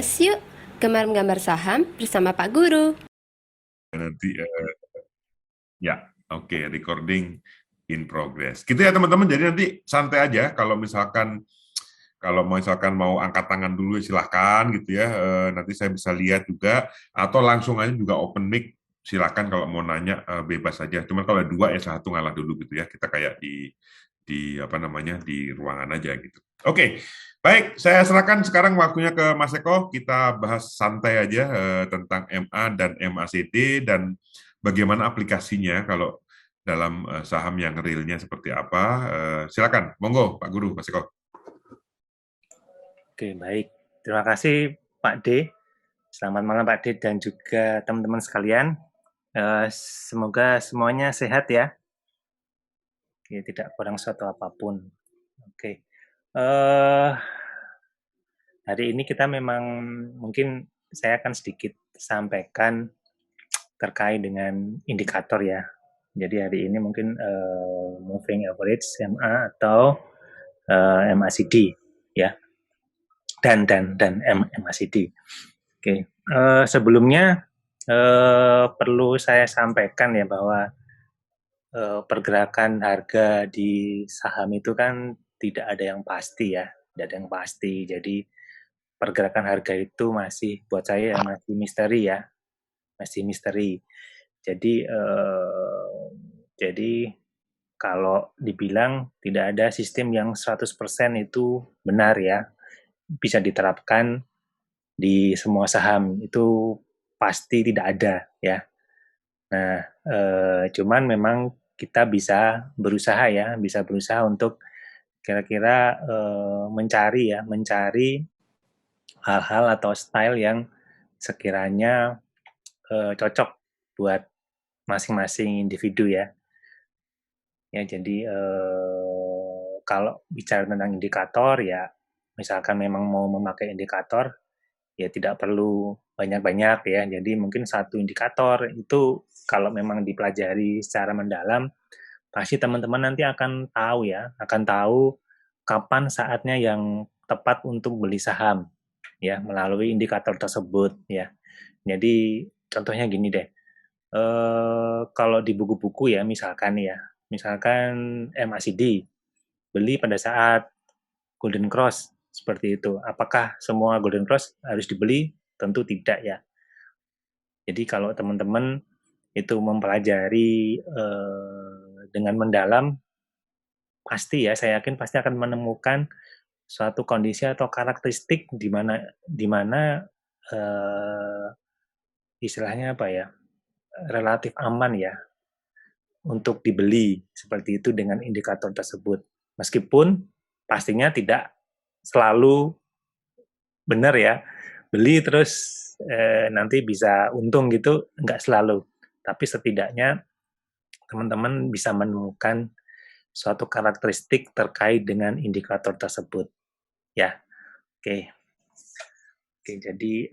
Mas, yuk gambar-gambar saham bersama Pak Guru. Nanti ya, oke, recording in progress. Gitu ya teman-teman. Jadi nanti santai aja. Kalau misalkan mau angkat tangan dulu silahkan gitu ya. Nanti saya bisa lihat juga. Atau langsung aja juga open mic. Silahkan kalau mau nanya bebas saja. Cuman kalau dua ya satu ngalah dulu gitu ya. Kita kayak di apa namanya di ruangan aja gitu. Oke, baik. Saya serahkan sekarang waktunya ke Mas Eko. Kita bahas santai aja tentang MA dan MACD dan bagaimana aplikasinya kalau dalam saham yang realnya seperti apa. Silakan, monggo Pak Guru, Mas Eko. Oke, baik. Terima kasih Pak D. Selamat malam Pak D dan juga teman-teman sekalian. Semoga semuanya sehat ya. Oke, tidak kurang suatu apapun. Oke. Hari ini kita memang mungkin saya akan sedikit sampaikan terkait dengan indikator ya. Jadi hari ini mungkin moving average MA atau MACD ya. Dan MACD. Oke, sebelumnya perlu saya sampaikan ya bahwa pergerakan harga di saham itu kan tidak ada yang pasti ya, tidak ada yang pasti. Jadi pergerakan harga itu masih buat saya masih misteri ya, masih misteri. Jadi kalau dibilang tidak ada sistem yang 100% itu benar ya, bisa diterapkan di semua saham itu pasti tidak ada ya. Nah, cuman memang kita bisa berusaha untuk kira-kira mencari hal-hal atau style yang sekiranya cocok buat masing-masing individu ya. Ya jadi kalau bicara tentang indikator ya, misalkan memang mau memakai indikator ya tidak perlu banyak-banyak ya. Jadi mungkin satu indikator itu kalau memang dipelajari secara mendalam, pasti teman-teman nanti akan tahu ya, akan tahu kapan saatnya yang tepat untuk beli saham ya melalui indikator tersebut ya. Jadi contohnya gini deh, kalau di buku-buku ya misalkan MACD beli pada saat Golden Cross seperti itu. Apakah semua Golden Cross harus dibeli? Tentu tidak ya. Jadi kalau teman-teman itu mempelajari dengan mendalam, pasti ya saya yakin pasti akan menemukan suatu kondisi atau karakteristik di mana istilahnya apa ya, relatif aman ya untuk dibeli seperti itu dengan indikator tersebut. Meskipun pastinya tidak selalu benar ya, beli terus nanti bisa untung gitu, enggak selalu. Tapi setidaknya teman-teman bisa menemukan suatu karakteristik terkait dengan indikator tersebut. Ya, oke. Oke, jadi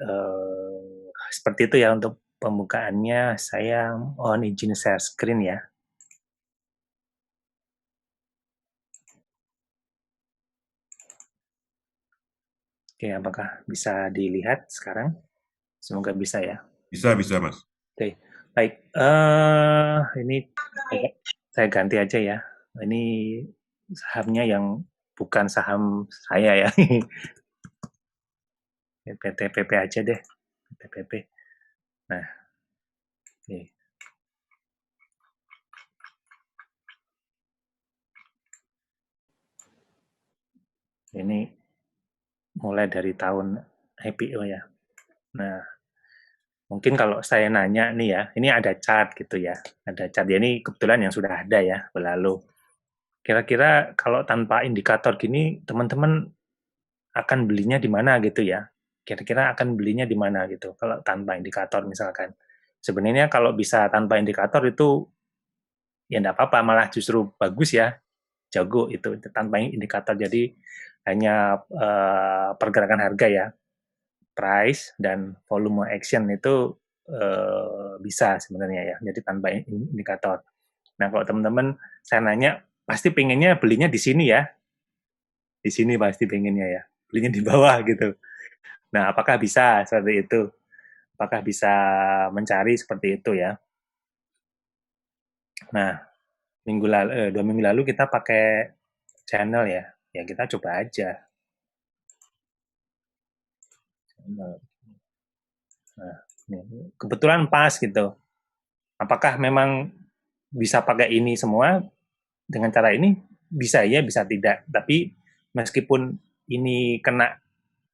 seperti itu ya untuk pembukaannya. Saya mohon izin share screen ya. Oke, apakah bisa dilihat sekarang? Semoga bisa ya. Bisa, Mas. Oke, baik. Ini saya ganti aja ya. Ini sahamnya yang bukan saham saya ya. PTPP aja deh. PTPP. Nah, oke. Ini mulai dari tahun IPO ya. Nah, mungkin kalau saya nanya nih ya, ini ada chart gitu ya. Ada chart. Ya, ini kebetulan yang sudah ada ya, berlalu. Kira-kira kalau tanpa indikator gini, teman-teman akan belinya di mana gitu ya? Kira-kira akan belinya di mana gitu, kalau tanpa indikator misalkan. Sebenarnya kalau bisa tanpa indikator itu, ya enggak apa-apa, malah justru bagus ya, jago itu tanpa indikator. Jadi hanya pergerakan harga ya, price dan volume action itu bisa sebenarnya ya, jadi tanpa indikator. Nah kalau teman-teman saya nanya, pasti pengennya belinya di sini ya, di sini pasti pengennya ya, belinya di bawah gitu. Nah, apakah bisa seperti itu? Apakah bisa mencari seperti itu ya? Nah, 2 minggu lalu kita pakai channel ya. Ya kita coba aja. Nah, kebetulan pas gitu. Apakah memang bisa pakai ini semua dengan cara ini? Bisa ya, bisa tidak. Tapi meskipun ini kena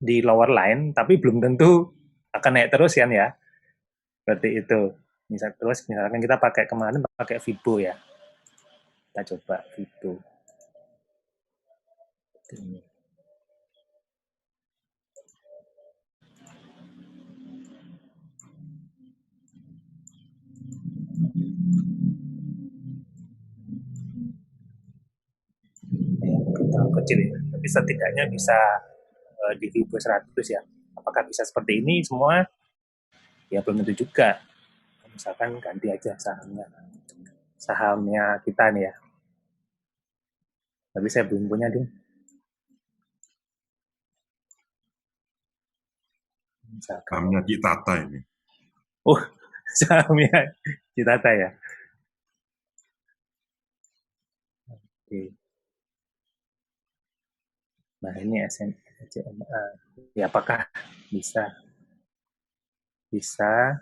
di lower line, tapi belum tentu akan naik terus kan ya. Berarti itu. Misalkan kita pakai kemarin pakai Vibo ya. Kita coba Vibo. Ini. Ya, mungkin terlalu kecil ya. Tapi setidaknya bisa di Vibo 100 ya. Apakah bisa seperti ini semua? Ya belum tentu juga. Misalkan ganti aja sahamnya kita nih ya. Tapi saya belum punya ding. Misalkan. Sahamnya Citata ini. Oh, sahamnya Citata ya. Oke. Nah ini SNCMA. Ya apakah bisa? Bisa.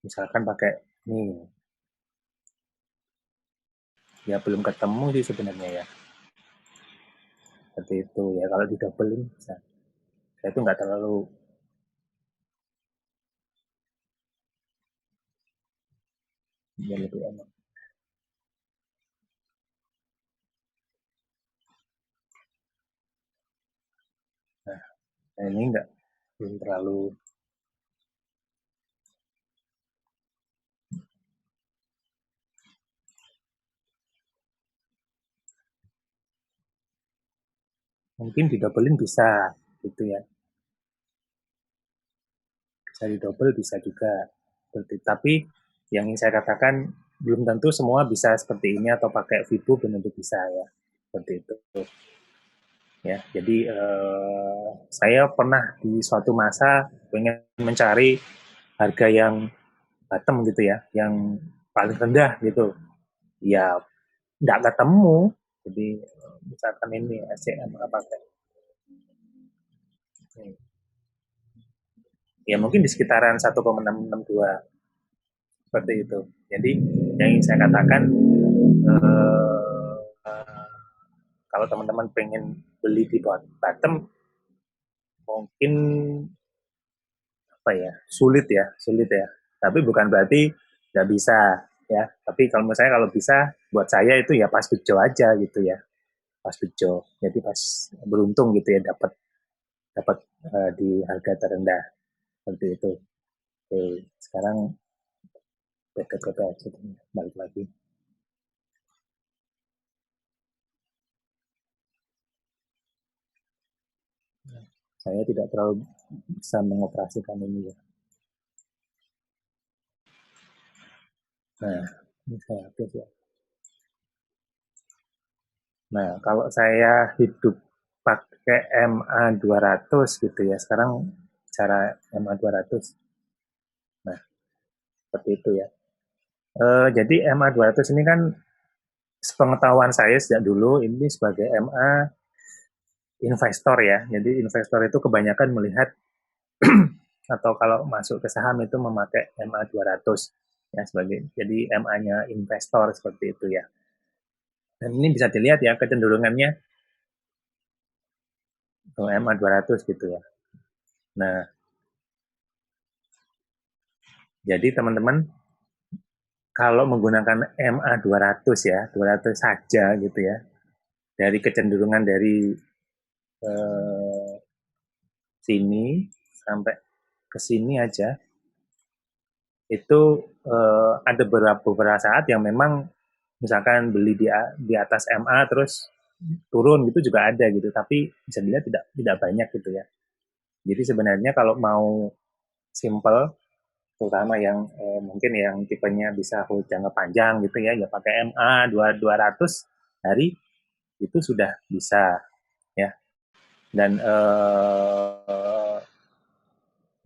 Misalkan pakai nih. Ya belum ketemu sih sebenarnya ya. Seperti itu ya. Kalau di doublein bisa. Saya itu nggak terlalu ya lebih enak. Nah ini enggak belum terlalu mungkin di doublein bisa gitu ya. Bisa di double bisa juga seperti tapi yang ingin saya katakan belum tentu semua bisa seperti ini atau pakai Vibo belum tentu bisa ya seperti itu ya jadi saya pernah di suatu masa pengen mencari harga yang bottom gitu ya yang paling rendah gitu ya nggak ketemu jadi misalkan ini SCM apa ya mungkin di sekitaran 1,662 seperti itu. Jadi yang ingin saya katakan kalau teman-teman pengen beli di bottom mungkin apa ya sulit ya. Tapi bukan berarti nggak bisa ya. Tapi kalau menurut saya kalau bisa buat saya itu ya pas bejo aja gitu ya pas bejo. Jadi pas beruntung gitu ya dapat dapat di harga terendah seperti itu. Oke, sekarang PT aja balik lagi. Saya tidak terlalu bisa mengoperasikan ini ya. Nah, ini saya hapus ya. Nah, kalau saya hidup pakai MA 200 gitu ya, sekarang cara MA 200. Nah, seperti itu ya. Jadi MA 200 ini kan sepengetahuan saya sejak dulu ini sebagai MA investor ya. Jadi investor itu kebanyakan melihat atau kalau masuk ke saham itu memakai MA 200 ya sebagai jadi MA-nya investor seperti itu ya. Dan ini bisa dilihat ya kecenderungannya MA 200 gitu ya. Nah, jadi teman-teman kalau menggunakan MA 200 ya, 200 saja gitu ya. Dari kecenderungan dari eh, sini sampai ke sini aja itu ada beberapa saat yang memang misalkan beli di atas MA terus turun gitu juga ada gitu, tapi bisa dilihat tidak banyak gitu ya. Jadi sebenarnya kalau mau simple terutama yang mungkin yang tipenya bisa hold jangka panjang gitu ya pakai MA 200 hari itu sudah bisa ya. Dan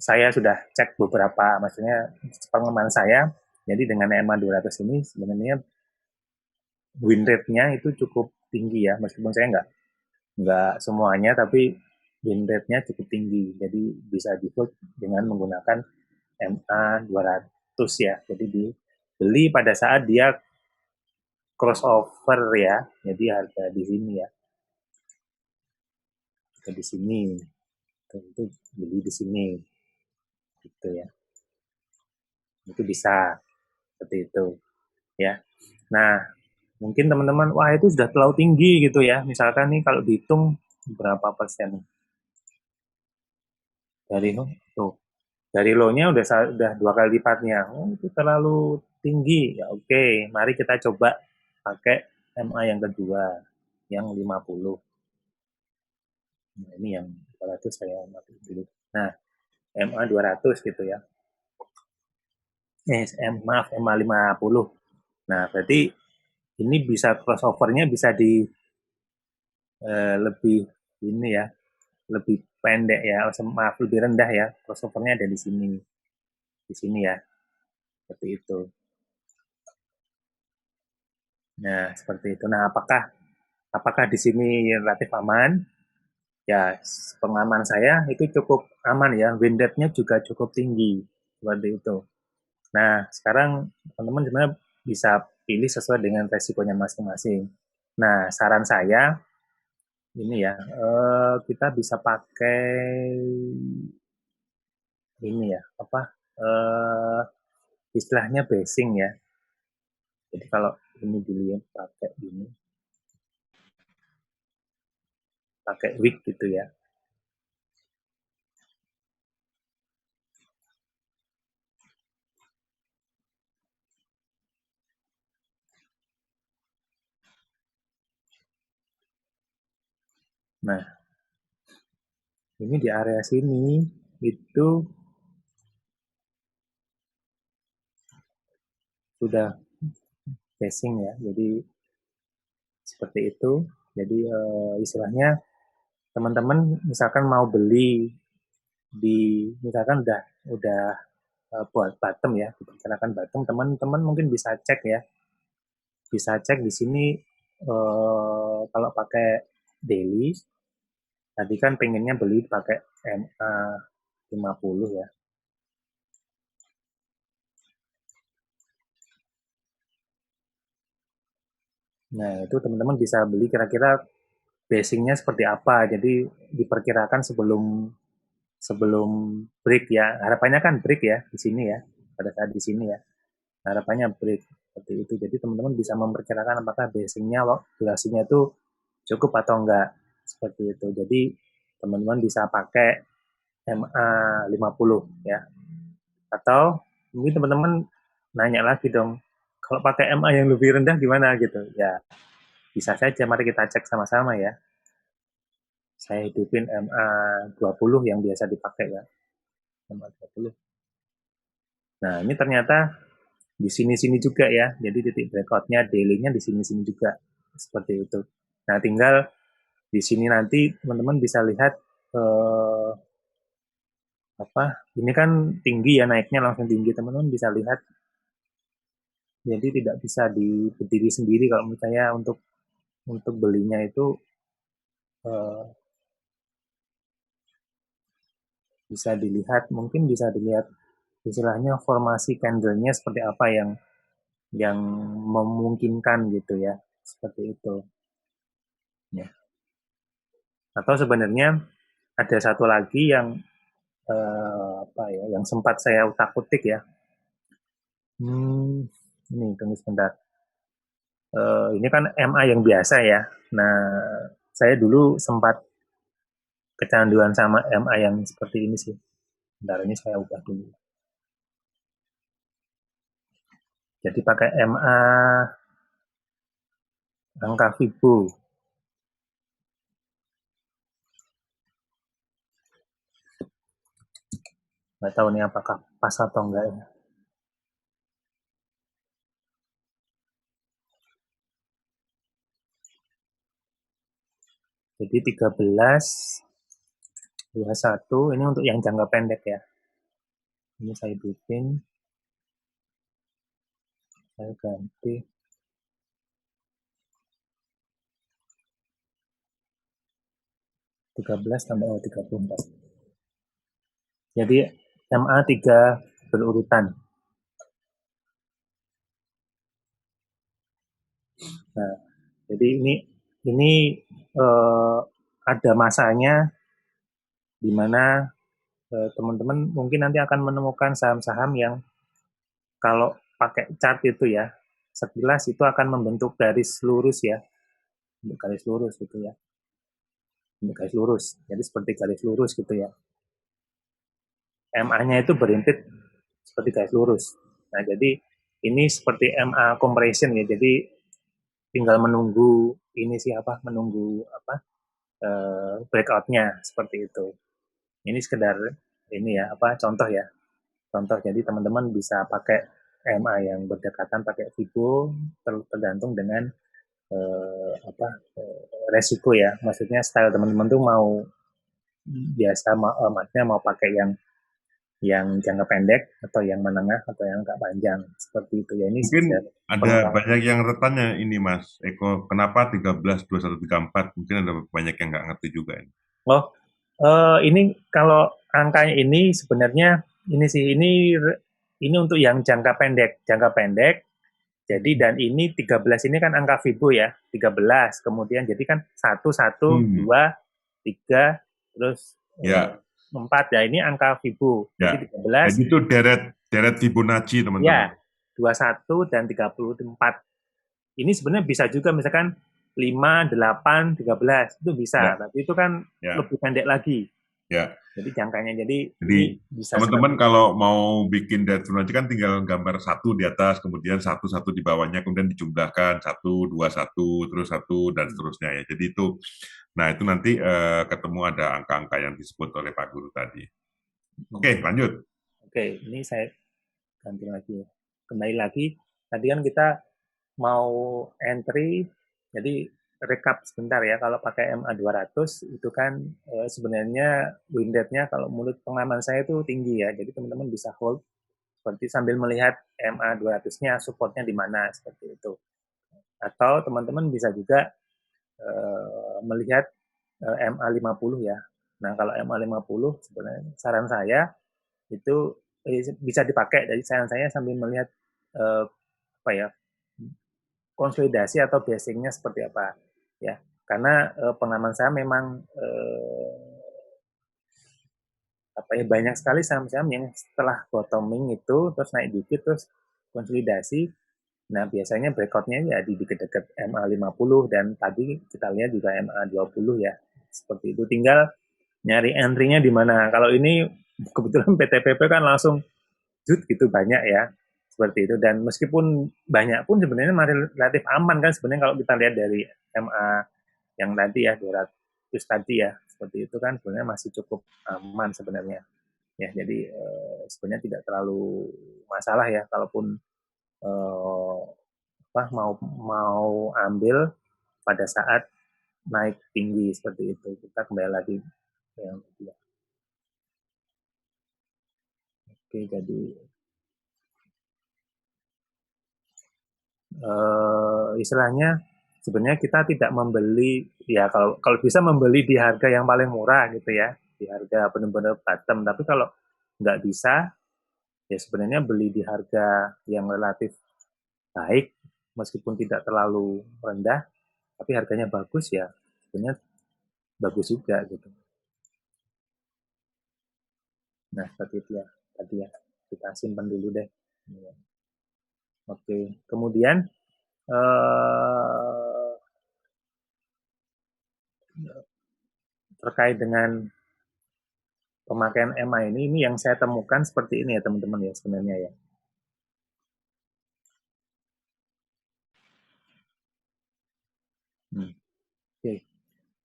saya sudah cek beberapa, maksudnya pengalaman saya, jadi dengan EMA 200 ini sebenarnya win rate-nya itu cukup tinggi ya, meskipun saya nggak semuanya, tapi win rate-nya cukup tinggi, jadi bisa di-hold dengan menggunakan MA 200 ya, jadi dibeli pada saat dia crossover ya, jadi harga di sini ya, harga di sini, itu beli di sini, gitu ya, itu bisa seperti itu ya. Nah, mungkin teman-teman, wah itu sudah terlalu tinggi gitu ya. Misalkan nih kalau dihitung berapa persen dari tuh dari low-nya udah 2 kali lipatnya. Oh, itu terlalu tinggi. Ya oke, mari kita coba pakai MA yang kedua, yang 50. Nah, ini yang 200 saya mati dulu. Nah, MA 200 gitu ya. Maaf, MA 50. Nah, berarti ini bisa crossover-nya bisa di lebih ini ya, lebih pendek ya, maaf lebih rendah ya, crossover-nya ada di sini ya, seperti itu. Nah, seperti itu. Nah, apakah di sini relatif aman? Ya, pengalaman saya itu cukup aman ya, win rate-nya juga cukup tinggi, seperti itu. Nah, sekarang teman-teman sebenarnya bisa pilih sesuai dengan resikonya masing-masing. Nah, saran saya ini ya, kita bisa pakai ini ya, apa istilahnya basing ya. Jadi kalau ini dilihat pakai wig gitu ya. Nah, ini di area sini itu sudah basing ya. Jadi seperti itu. Jadi istilahnya teman-teman misalkan mau beli misalkan udah buat bottom ya, diperkirakan bottom, teman-teman mungkin bisa cek ya. Bisa cek di sini kalau pakai daily, tadi kan pengennya beli pakai MA 50 ya. Nah, itu teman-teman bisa beli kira-kira basingnya seperti apa. Jadi diperkirakan sebelum sebelum break ya. Harapannya kan break ya di sini ya. Pada saat di sini ya. Harapannya break seperti itu. Jadi teman-teman bisa memperkirakan apakah basingnya durasinya itu cukup atau enggak seperti itu. Jadi teman-teman bisa pakai MA 50 ya. Atau mungkin teman-teman nanya lagi dong, kalau pakai MA yang lebih rendah gimana gitu. Ya, bisa saja, mari kita cek sama-sama ya. Saya hidupin MA 20 yang biasa dipakai ya. MA 20. Nah, ini ternyata di sini-sini juga ya. Jadi titik breakout-nya, daily-nya di sini-sini juga. Seperti itu. Nah, tinggal di sini nanti teman-teman bisa lihat ini kan tinggi ya, naiknya langsung tinggi. Teman-teman bisa lihat. Jadi tidak bisa berdiri sendiri kalau menurut saya untuk belinya itu bisa dilihat, mungkin bisa dilihat istilahnya formasi candle-nya seperti apa yang memungkinkan gitu ya, seperti itu ya. Atau sebenarnya ada satu lagi yang yang sempat saya utak-utik ya. Ini tunggu sebentar. Ini kan MA yang biasa ya. Nah, saya dulu sempat kecanduan sama MA yang seperti ini sih. Bentar, ini saya ubah dulu. Jadi pakai MA angka Fibo. Nggak tahu nih apakah pas atau enggak ya. Jadi 13.21 ini untuk yang jangka pendek ya. Ini saya bikin, saya ganti 13 tambah 34. Jadi MA 3 berurutan. Nah, jadi ini ada masanya di mana teman-teman mungkin nanti akan menemukan saham-saham yang kalau pakai chart itu ya, sekilas itu akan membentuk garis lurus ya, garis lurus gitu ya, garis lurus. Jadi seperti garis lurus gitu ya. MA-nya itu berintit seperti garis lurus. Nah, jadi ini seperti MA compression ya. Jadi tinggal menunggu breakout-nya seperti itu. Ini sekedar ini ya, contoh ya. Contoh, jadi teman-teman bisa pakai MA yang berdekatan pakai Fibo tergantung dengan resiko ya. Maksudnya style teman-teman tuh mau biasa maksudnya mau pakai yang jangka pendek atau yang menengah atau yang agak panjang seperti itu ya. Ini Mungkin ada banyak yang bertanya ini Mas Eko, kenapa 13, 21, 34? Mungkin ada banyak yang nggak ngerti juga ini. Oh, ini kalau angkanya ini sebenarnya ini untuk yang jangka pendek. Jadi dan ini 13 ini kan angka Fibo ya, 13. Kemudian jadi kan 1, 1, 2, 3, terus Ya. 4 ya, ini angka Fibo. Ya. Jadi 13. Jadi itu deret Fibonacci teman-teman. Ya, 21 dan 34. Ini sebenarnya bisa juga misalkan 5, 8, 13 itu bisa, Ya. tapi itu kan lebih pendek lagi. Ya. Jadi jangkanya jadi bisa teman-teman kalau mau bikin deret Fibonacci kan tinggal gambar 1 di atas, kemudian 1 di bawahnya, kemudian dijumlahkan 1, 2, 1, terus 1 dan seterusnya ya. Jadi itu, nah itu nanti ketemu ada angka-angka yang disebut oleh Pak Guru tadi. Oke, lanjut. Oke, ini saya ganti lagi. Kembali lagi, tadi kan kita mau entry, jadi recap sebentar ya, kalau pakai MA 200 itu kan sebenarnya win rate-nya kalau menurut pengalaman saya itu tinggi ya, jadi teman-teman bisa hold seperti sambil melihat MA 200-nya supportnya di mana seperti itu. Atau teman-teman bisa juga melihat MA 50 ya. Nah, kalau MA 50 sebenarnya saran saya itu bisa dipakai, jadi saran saya sambil melihat konsolidasi atau basing-nya seperti apa ya, karena pengalaman saya memang banyak sekali saham-saham yang setelah bottoming itu terus naik dikit terus konsolidasi. Nah, biasanya breakout-nya ya di dekat-dekat MA 50 dan tadi kita lihat juga MA 20 ya. Seperti itu, tinggal nyari entry-nya di mana. Kalau ini kebetulan PTPP kan langsung gitu banyak ya. Seperti itu, dan meskipun banyak pun sebenarnya masih relatif aman kan sebenarnya kalau kita lihat dari MA yang tadi ya 200 tadi ya, seperti itu kan sebenarnya masih cukup aman sebenarnya ya. Jadi sebenarnya tidak terlalu masalah ya kalaupun mau ambil pada saat naik tinggi seperti itu. Kita kembali lagi yang kedua. Oke, jadi istilahnya sebenarnya kita tidak membeli ya, kalau bisa membeli di harga yang paling murah gitu ya, di harga benar-benar bottom. Tapi kalau nggak bisa ya sebenarnya beli di harga yang relatif baik meskipun tidak terlalu rendah tapi harganya bagus ya, sebenarnya bagus juga gitu. Nah, seperti itu ya tadi ya, kita simpan dulu deh. Oke, kemudian terkait dengan pemakaian MA ini yang saya temukan seperti ini ya teman-teman ya sebenarnya ya. Oke.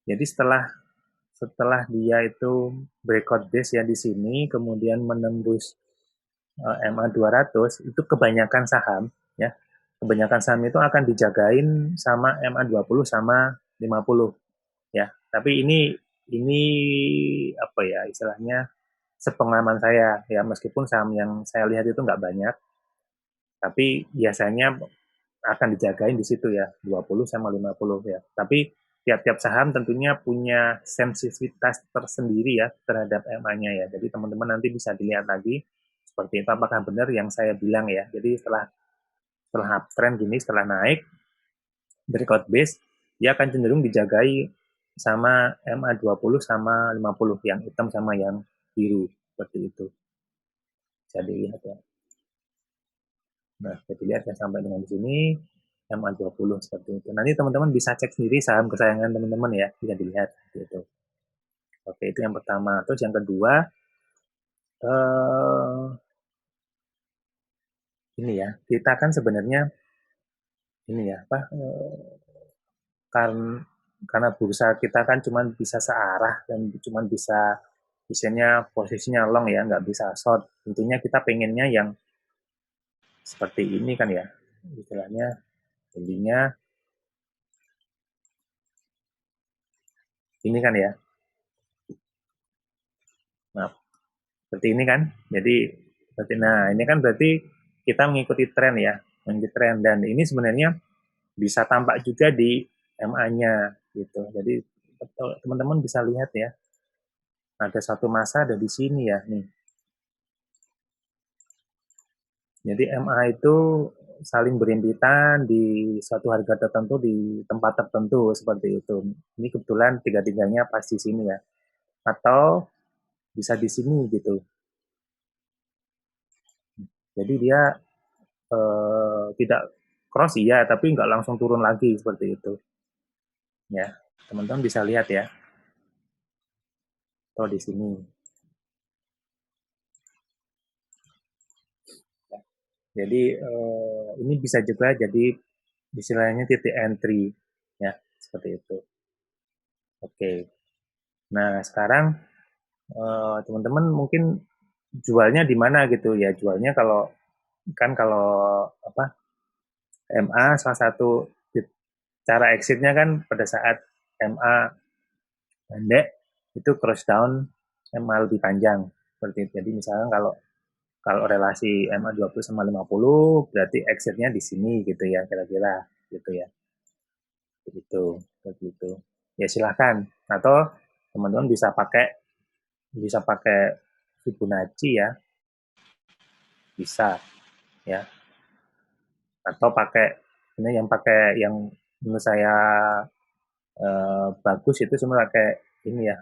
Jadi setelah dia itu breakout base ya di sini, kemudian menembus MA 200, itu kebanyakan saham ya. Kebanyakan saham itu akan dijagain sama MA 20 sama 50 ya. Tapi ini apa ya istilahnya sepengalaman saya ya, meskipun saham yang saya lihat itu nggak banyak, tapi biasanya akan dijagain di situ ya 20 sama 50 ya. Tapi tiap-tiap saham tentunya punya sensitivitas tersendiri ya terhadap MA-nya ya. Jadi teman-teman nanti bisa dilihat lagi seperti itu apakah benar yang saya bilang ya. Jadi setelah uptrend gini, setelah naik breakout base, dia akan cenderung dijagai sama MA20 sama 50 yang hitam sama yang biru seperti itu. Bisa dilihat ya. Nah, jadi lihat ya sampai dengan di sini MA20 seperti itu. Nanti teman-teman bisa cek sendiri saham kesayangan teman-teman ya, bisa dilihat gitu. Oke, itu yang pertama. Terus yang kedua, ini ya, kita kan sebenarnya ini ya, apa karena bursa kita kan cuma bisa searah dan cuma bisa misalnya posisinya long ya, nggak bisa short. Tentunya kita pengennya yang seperti ini kan ya, istilahnya intinya ini kan ya. Nah, seperti ini kan. Jadi nah ini kan berarti kita mengikuti tren ya, mengikuti tren dan ini sebenarnya bisa tampak juga di MA-nya gitu. Jadi teman-teman bisa lihat ya. Ada satu masa ada di sini ya nih. Jadi MA itu saling berimpitan di suatu harga tertentu di tempat tertentu seperti itu. Ini kebetulan tiga-tiganya pas di sini ya. Atau bisa di sini gitu. Jadi dia tidak cross iya, tapi nggak langsung turun lagi seperti itu. Ya, teman-teman bisa lihat ya. Atau di sini. Jadi ini bisa juga jadi istilahnya titik entry ya seperti itu. Oke. Nah sekarang teman-teman mungkin jualnya di mana gitu ya? Jualnya kalau apa MA salah satu cara exitnya kan pada saat MA pendek itu cross down MA lebih panjang seperti itu. Jadi misalnya kalau kalau relasi MA 20 sama 50 berarti exitnya di sini gitu ya kira-kira gitu ya. Begitu. Ya silahkan. Atau teman-teman bisa pakai Fibonacci ya, bisa ya. Atau ini yang menurut saya bagus itu cuma pakai ini ya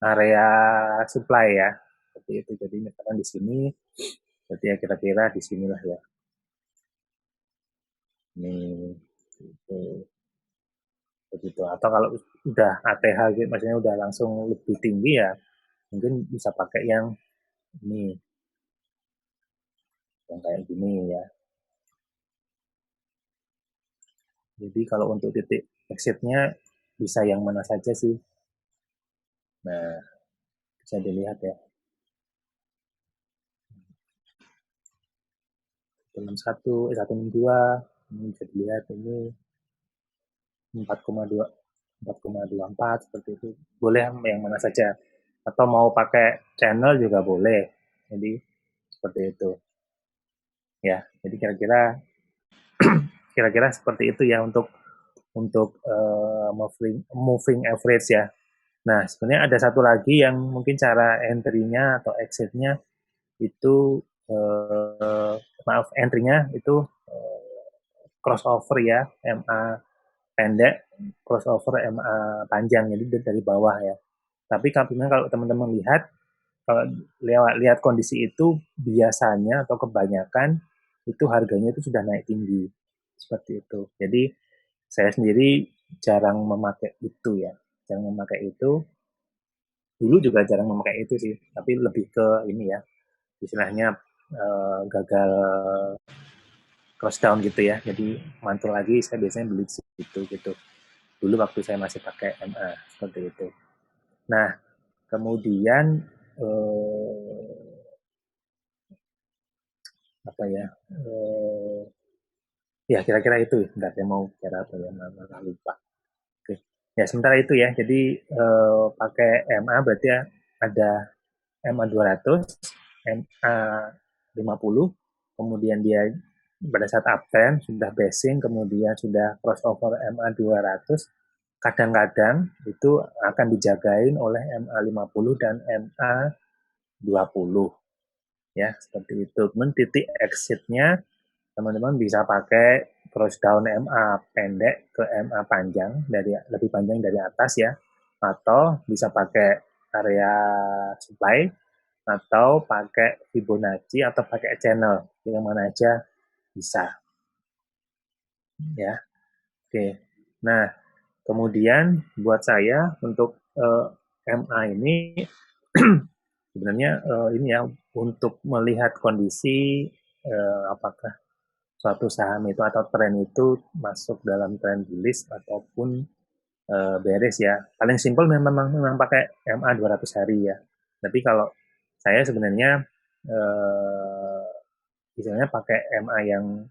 area supply ya. Seperti itu. Jadi misalkan di sini, berarti ya kira-kira di sinilah ya. Ini itu begitu. Atau kalau udah ATH gitu, maksudnya udah langsung lebih tinggi ya, mungkin bisa pakai yang ini, yang kayak gini ya. Jadi kalau untuk titik exitnya bisa yang mana saja sih. Nah, bisa dilihat ya. Dalam 162 ini bisa dilihat ini 4,2 4,24 seperti itu. Boleh yang mana saja. Atau mau pakai channel juga boleh. Jadi seperti itu. Ya, jadi kira-kira seperti itu ya untuk moving average ya. Nah, sebenarnya ada satu lagi yang mungkin cara entry-nya atau exit-nya itu entry-nya itu crossover ya, MA pendek, crossover MA panjang, jadi dari bawah ya. Tapi kalau teman-teman lihat, kalau lihat kondisi itu biasanya atau kebanyakan itu harganya itu sudah naik tinggi seperti itu. Jadi saya sendiri jarang memakai itu ya, jarang memakai itu. Dulu juga jarang memakai itu sih, tapi lebih ke ini ya, istilahnya gagal cross down gitu ya. Jadi mantul lagi saya biasanya beli situ gitu. Dulu waktu saya masih pakai MA seperti itu. Nah, kemudian apa ya? Ya, kira-kira itu. Bentar, saya mau bicara apa ya, malah lupa. Oke. Ya, sementara itu ya. Jadi, pakai MA berarti ya ada MA 200, MA 50, kemudian dia pada saat uptrend sudah basing, kemudian sudah crossover MA 200, kadang-kadang itu akan dijagain oleh MA 50 dan MA 20 ya, seperti itu. Kemudian titik exitnya teman-teman bisa pakai cross down MA pendek ke MA panjang, dari lebih panjang dari atas ya, atau bisa pakai area supply, atau pakai Fibonacci, atau pakai channel, yang mana aja bisa ya. Oke, nah kemudian buat saya untuk MA ini sebenarnya ini ya, untuk melihat kondisi apakah suatu saham itu atau tren itu masuk dalam tren bullish ataupun beres ya. Paling simpel memang pakai MA 200 hari ya. Tapi kalau saya sebenarnya misalnya pakai MA yang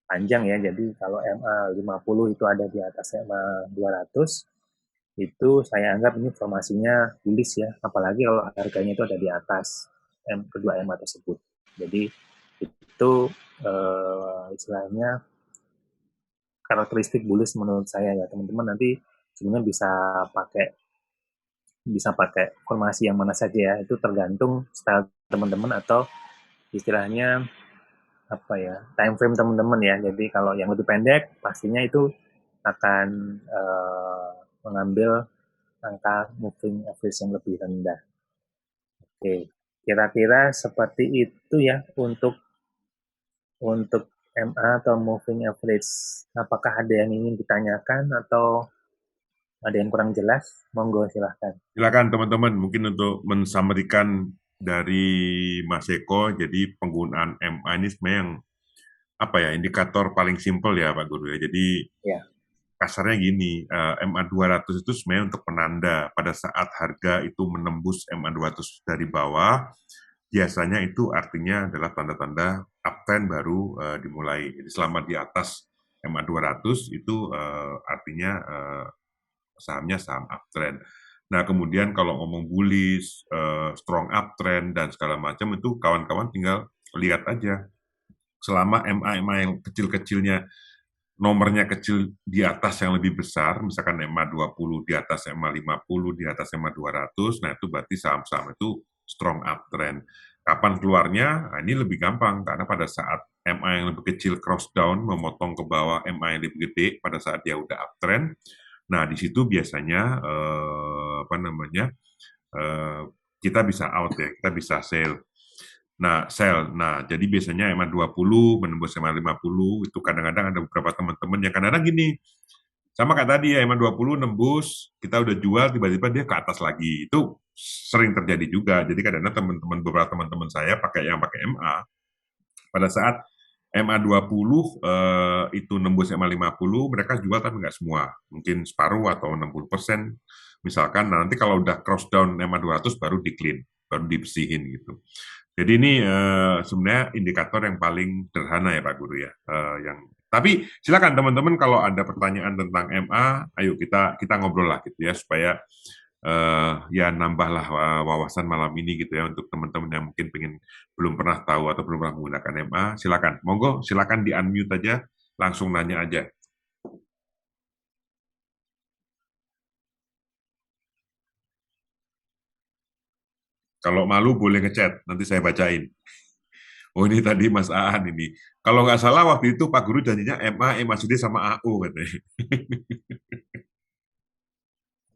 panjang ya. Jadi kalau MA 50 itu ada di atas MA 200, itu saya anggap ini formasinya bullish ya. Apalagi kalau harganya itu ada di atas kedua MA tersebut. Jadi itu istilahnya karakteristik bullish menurut saya ya. Teman-teman nanti sebenarnya bisa pakai formasi yang mana saja ya. Itu tergantung style teman-teman atau istilahnya apa ya, time frame teman-teman ya. Jadi kalau yang lebih pendek pastinya itu akan mengambil angka moving average yang lebih rendah. Oke, kira-kira seperti itu ya untuk MA atau moving average. Apakah ada yang ingin ditanyakan atau ada yang kurang jelas? Monggo silahkan. Silakan teman-teman, mungkin untuk mensamerikan dari Mas Eko, jadi penggunaan MA ini sebenarnya yang apa ya, indikator paling simpel ya Pak Guru ya. Jadi Ya. kasarnya gini, MA 200 itu sebenarnya untuk penanda pada saat harga itu menembus MA 200 dari bawah, biasanya itu artinya adalah tanda-tanda uptrend baru dimulai. Jadi selama di atas MA 200 itu artinya sahamnya saham uptrend. Nah, kemudian kalau ngomong bullish, strong uptrend, dan segala macam itu kawan-kawan tinggal lihat aja. Selama MA-MA yang kecil-kecilnya nomornya kecil di atas yang lebih besar, misalkan MA 20 di atas MA 50, di atas MA 200, nah itu berarti saham-saham itu strong uptrend. Kapan keluarnya? Nah, ini lebih gampang, karena pada saat MA yang lebih kecil cross down, memotong ke bawah MA yang lebih gede, pada saat dia udah uptrend, nah di situ biasanya kita bisa out ya, kita bisa sell. Nah, jadi biasanya MA 20 menembus MA 50, itu kadang-kadang ada beberapa teman-teman yang kadang-kadang gini, sama kayak tadi ya, MA 20 nembus, kita udah jual, tiba-tiba dia ke atas lagi. Itu sering terjadi juga. Jadi kadang-kadang beberapa teman-teman saya pakai MA, pada saat MA 20 itu nembus MA 50, mereka jual tapi nggak semua. Mungkin separuh atau 60%. Misalkan, nanti kalau udah cross down MA 200 baru di-clean, baru dibersihin gitu. Jadi ini sebenarnya indikator yang paling sederhana ya Pak Guru ya. Tapi silakan teman-teman kalau ada pertanyaan tentang MA, ayo kita ngobrol lah gitu ya, supaya ya nambahlah wawasan malam ini gitu ya, untuk teman-teman yang mungkin belum pernah tahu atau belum pernah menggunakan MA. Silakan, monggo silakan di unmute aja, langsung nanya aja. Kalau malu boleh ngechat, nanti saya bacain. Oh ini tadi Mas Aan ini. Kalau nggak salah waktu itu Pak Guru janjinya MA sudah sama AO katanya.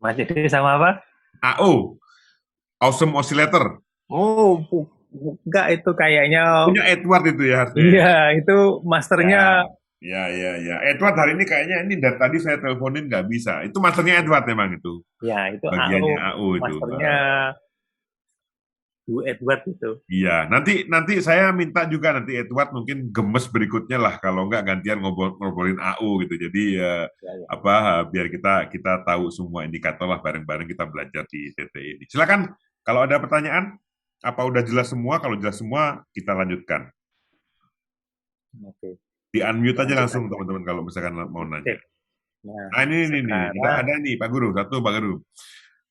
Mas jadi sama apa? AO, Awesome Oscillator. Oh, enggak, itu kayaknya. Punya Edward itu ya harusnya. Iya, itu masternya. Ya. Edward hari ini kayaknya ini dari tadi saya teleponin nggak bisa. Itu masternya Edward memang itu. Ya, itu Bagiannya AO itu. masternya Bu Edward itu. Iya, nanti saya minta juga nanti Edward mungkin gemes berikutnya lah, kalau nggak gantian ngobrolin AU gitu. Jadi Ya. biar kita tahu semua indikator lah, bareng-bareng kita belajar di TT ini. Silakan kalau ada pertanyaan, apa udah jelas semua? Kalau jelas semua kita lanjutkan. Oke. Di unmute aja lanjut langsung aja. teman-teman kalau misalkan mau Oke. nanya. Nah, Nah ini nih, sekarang ada nih Pak Guru, satu Pak Guru.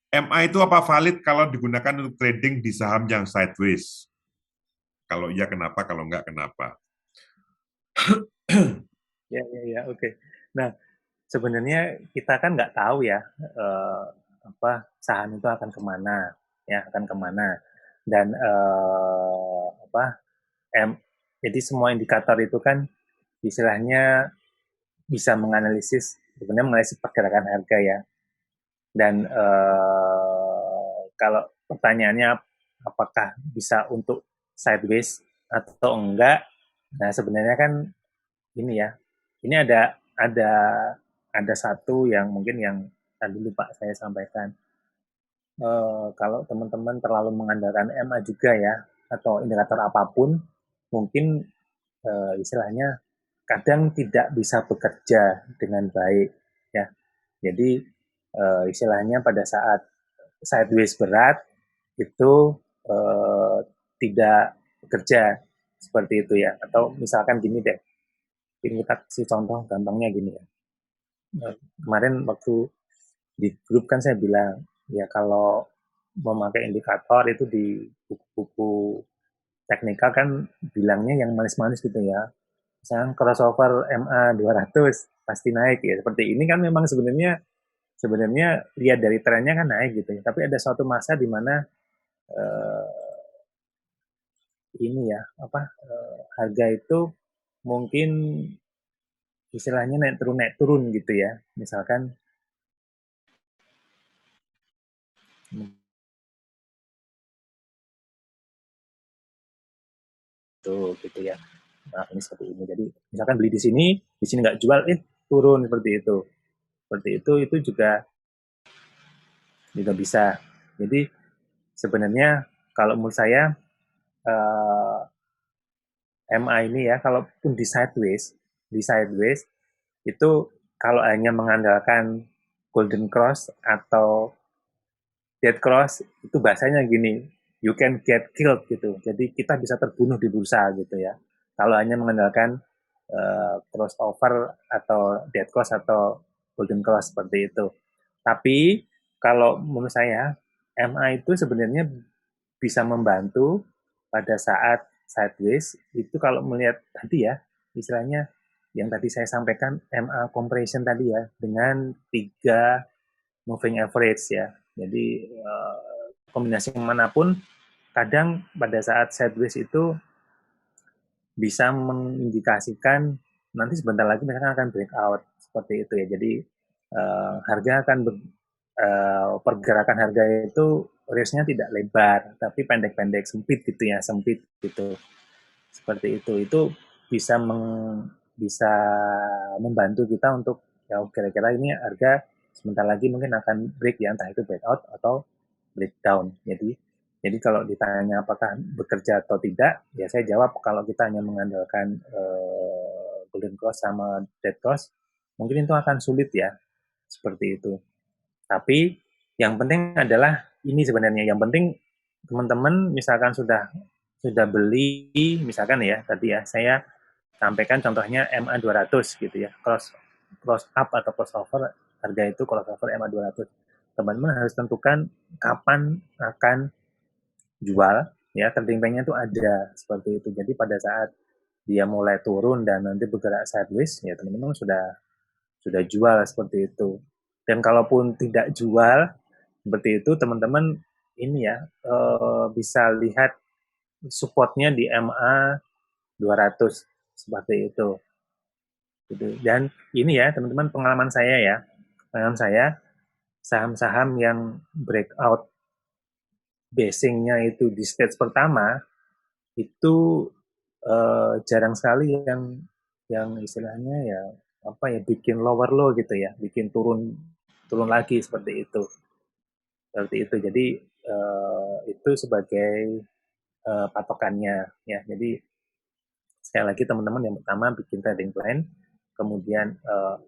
MA itu apa valid kalau digunakan untuk trading di saham yang sideways? Kalau iya kenapa, kalau enggak kenapa? ya, oke. Nah, sebenarnya kita kan nggak tahu ya apa saham itu akan kemana, ya akan kemana. Dan apa jadi semua indikator itu kan istilahnya bisa menganalisis sebenarnya menganalisis pergerakan harga ya. Dan kalau pertanyaannya apakah bisa untuk sideways atau enggak, nah sebenarnya kan ini ya, ini ada ada satu yang mungkin yang tadi lupa saya sampaikan. Kalau teman-teman terlalu mengandalkan MA juga ya, atau indikator apapun, mungkin istilahnya kadang tidak bisa bekerja dengan baik ya. Jadi istilahnya pada saat sideways berat itu eh, tidak bekerja seperti itu ya. Atau misalkan gini deh, ini kita kasih contoh gampangnya gini ya. Kemarin waktu di grup kan saya bilang ya kalau memakai indikator itu di buku-buku teknikal kan bilangnya yang manis-manis gitu ya. Misalnya crossover MA 200 pasti naik ya. Seperti ini kan memang sebenarnya sebenarnya lihat dari trennya kan naik gitu ya. Tapi ada suatu masa di mana eh, ini ya apa harga itu mungkin istilahnya naik turun gitu ya. Misalkan tuh gitu ya. Nah, ini seperti ini. Jadi misalkan beli di sini nggak jual, turun seperti itu. Seperti itu juga juga bisa. Jadi sebenarnya kalau menurut saya eh, MA ini ya, kalaupun di sideways itu kalau hanya mengandalkan golden cross atau dead cross itu bahasanya gini, you can get killed gitu. Jadi kita bisa terbunuh di bursa gitu ya. Kalau hanya mengandalkan crossover atau dead cross atau golden cross seperti itu. Tapi kalau menurut saya MA itu sebenarnya bisa membantu pada saat sideways itu kalau melihat tadi ya istilahnya yang tadi saya sampaikan MA compression tadi ya dengan 3 moving average ya. Jadi kombinasi manapun kadang pada saat sideways itu bisa mengindikasikan nanti sebentar lagi mereka akan breakout seperti itu ya. Jadi harga akan pergerakan harga itu range-nya tidak lebar tapi pendek-pendek sempit gitu ya, sempit gitu. Seperti itu bisa bisa membantu kita untuk ya kira-kira ini harga sebentar lagi mungkin akan break ya entah itu breakout atau breakdown. Jadi kalau ditanya apakah bekerja atau tidak, ya saya jawab kalau kita hanya mengandalkan golden cross sama dead cross, mungkin itu akan sulit ya seperti itu. Tapi yang penting adalah ini sebenarnya yang penting teman-teman misalkan sudah beli misalkan ya tadi ya saya sampaikan contohnya MA 200 gitu ya cross up atau crossover harga itu crossover MA 200 teman-teman harus tentukan kapan akan jual ya trading plan-nya itu ada seperti itu jadi pada saat dia mulai turun dan nanti bergerak sideways ya teman-teman sudah jual seperti itu dan kalaupun tidak jual seperti itu teman-teman ini ya bisa lihat supportnya di MA 200 seperti itu gitu. Dan ini ya teman-teman pengalaman saya saham-saham yang breakout basingnya itu di stage pertama itu jarang sekali yang istilahnya ya apa ya bikin lower low gitu ya bikin turun turun lagi seperti itu jadi itu sebagai patokannya ya jadi sekali lagi teman-teman yang pertama bikin trading plan kemudian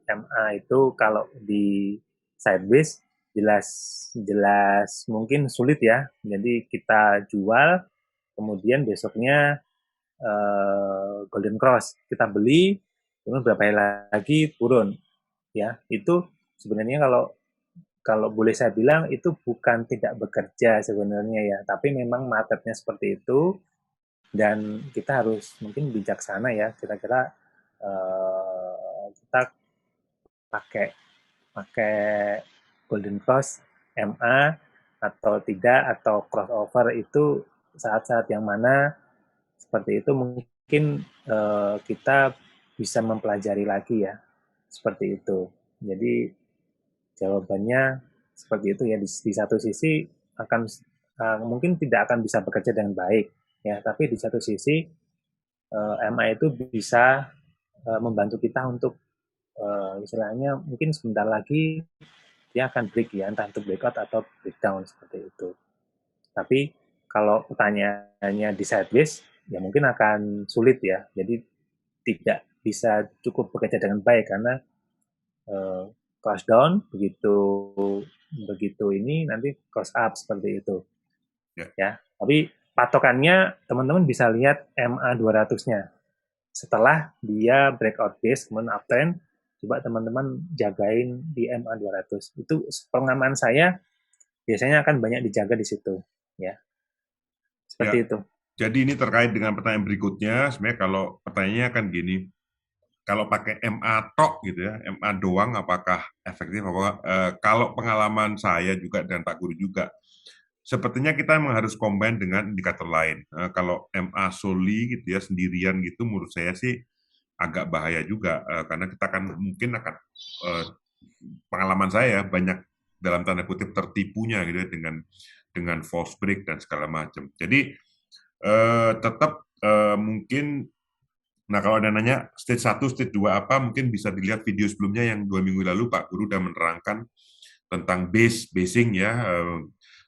MA itu kalau di sideways jelas jelas mungkin sulit ya jadi kita jual kemudian besoknya golden cross kita beli kemudian beberapa hari lagi turun, ya. Itu sebenarnya kalau boleh saya bilang itu bukan tidak bekerja sebenarnya ya, tapi memang marketnya seperti itu dan kita harus mungkin bijaksana ya, kira-kira kita pakai pakai golden cross, MA atau tidak atau crossover itu saat-saat yang mana seperti itu mungkin kita bisa mempelajari lagi ya seperti itu. Jadi jawabannya seperti itu ya di satu sisi akan mungkin tidak akan bisa bekerja dengan baik ya, tapi di satu sisi MA itu bisa membantu kita untuk istilahnya mungkin sebentar lagi dia akan break ya, entah itu breakout atau breakdown seperti itu. Tapi kalau pertanyaannya di sideways, ya mungkin akan sulit ya. Jadi tidak bisa cukup bekerja dengan baik karena cross down begitu ini nanti cross up seperti itu. Ya. Tapi patokannya teman-teman bisa lihat MA 200-nya. Setelah dia breakout base kemudian uptrend, coba teman-teman jagain di MA 200. Itu pengalaman saya biasanya akan banyak dijaga di situ, ya. Seperti Ya, itu. jadi ini terkait dengan pertanyaan berikutnya. Sebenarnya kalau pertanyaannya kan gini, kalau pakai MA tok gitu ya, MA doang apakah efektif? Kalau pengalaman saya juga dan Pak Guru juga, sepertinya kita memang harus combine dengan indikator lain. Kalau MA soli gitu ya, sendirian gitu, menurut saya sih agak bahaya juga, karena kita akan mungkin akan pengalaman saya banyak dalam tanda kutip tertipunya gitu ya, dengan false break dan segala macam. Jadi tetap mungkin, nah kalau ada nanya stage 1, stage 2 apa, mungkin bisa dilihat video sebelumnya yang 2 minggu lalu Pak Guru sudah menerangkan tentang basing ya.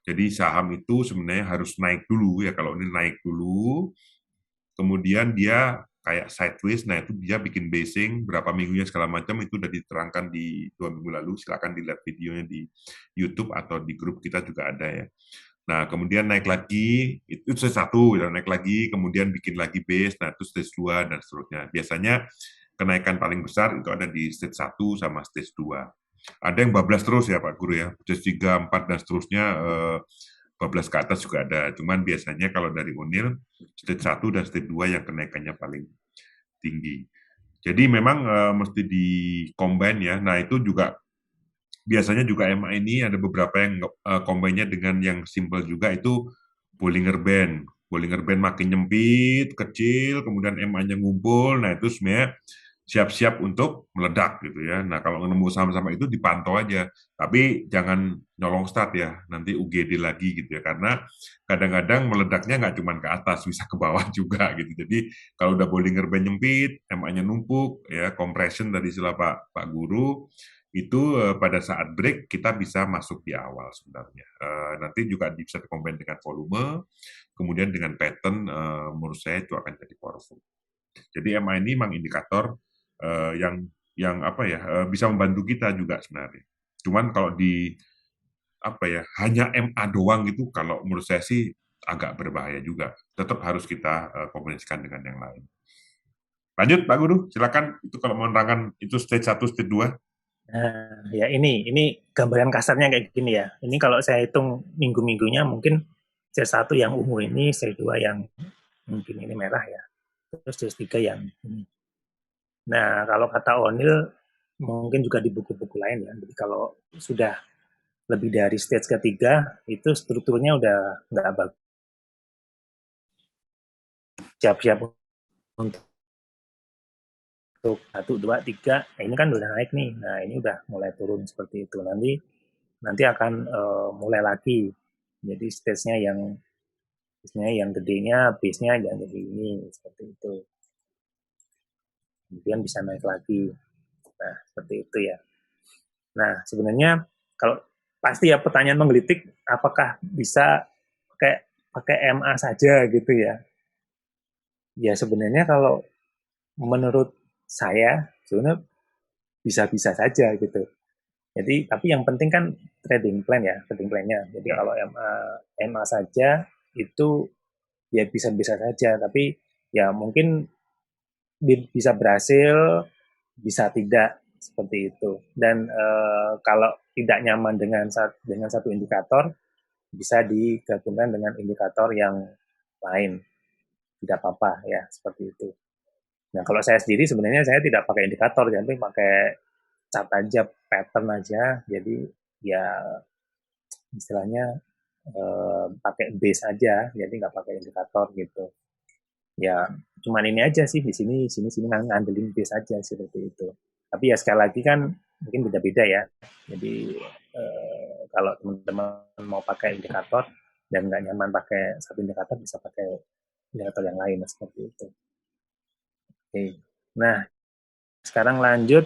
Jadi saham itu sebenarnya harus naik dulu ya, kalau ini naik dulu, kemudian dia kayak sideways, nah itu dia bikin basing berapa minggunya segala macam, itu sudah diterangkan di 2 minggu lalu. Silakan dilihat videonya di YouTube atau di grup kita juga ada ya. Nah, kemudian naik lagi, itu stage 1, ya, naik lagi, kemudian bikin lagi base, nah itu stage 2, dan seterusnya. Biasanya kenaikan paling besar itu ada di stage 1 sama stage 2. Ada yang bablas terus ya Pak Guru ya, stage 3, 4, dan seterusnya, bablas ke atas juga ada. Cuman biasanya kalau dari Unil, stage 1 dan stage 2 yang kenaikannya paling tinggi. Jadi memang mesti di-combine ya. Nah, itu juga biasanya juga MA ini ada beberapa yang combine-nya dengan yang simple juga, itu Bollinger Band. Bollinger Band makin nyempit, kecil, kemudian MA-nya ngumpul, nah itu sebenarnya siap-siap untuk meledak gitu ya. Nah, kalau nemu sama-sama itu dipantau aja, tapi jangan nyolong start ya, nanti UGD lagi gitu ya, karena kadang-kadang meledaknya nggak cuma ke atas, bisa ke bawah juga gitu. Jadi kalau udah Bollinger Band nyempit, MA-nya numpuk, ya compression tadi istilah Pak Guru, itu pada saat break kita bisa masuk di awal sebenarnya. Nanti juga bisa dikombin dengan volume, kemudian dengan pattern, menurut saya itu akan jadi powerful. Jadi MA ini memang indikator yang apa ya, bisa membantu kita juga sebenarnya. Cuman kalau di apa ya, hanya MA doang gitu, kalau menurut saya sih agak berbahaya juga. Tetap harus kita kombinasikan dengan yang lain. Lanjut Pak Guru, silakan. Itu kalau mau menerangkan itu stage 1, stage 2. Nah, ya ini gambaran kasarnya kayak gini ya. Ini kalau saya hitung minggu-minggunya mungkin stage 1 yang ungu ini, stage 2 yang mungkin ini merah ya. Terus stage 3 yang ini. Nah, kalau kata O'Neill mungkin juga di buku-buku lain ya. Jadi kalau sudah lebih dari stage ketiga, itu strukturnya udah nggak bagus. Siap-siap untuk 1, 2, 3, nah ini kan udah naik nih. Nah, ini udah mulai turun seperti itu. Nanti akan mulai lagi. Jadi stage-nya yang gedenya, base-nya yang jadi ini, seperti itu. Kemudian bisa naik lagi. Nah, seperti itu ya. Nah, sebenarnya kalau pasti ya pertanyaan menggelitik, apakah bisa pakai MA saja gitu ya? Ya sebenarnya kalau menurut saya sebenarnya bisa-bisa saja gitu. Jadi tapi yang penting kan trading plan ya, trading plan-nya. Jadi kalau MA saja itu ya bisa-bisa saja, tapi ya mungkin bisa berhasil bisa tidak seperti itu. Dan kalau tidak nyaman dengan satu indikator, bisa digabungkan dengan indikator yang lain, tidak apa-apa ya, seperti itu. Nah, kalau saya sendiri sebenarnya saya tidak pakai indikator, jadi pakai cat aja, pattern aja, jadi ya istilahnya pakai base aja, jadi nggak pakai indikator gitu. Ya cuman ini aja sih, di sini ngandelin base aja seperti itu. Tapi ya sekali lagi kan mungkin beda-beda ya. Jadi kalau teman-teman mau pakai indikator dan nggak nyaman pakai satu indikator, bisa pakai indikator yang lain seperti itu. Oke. Nah, sekarang lanjut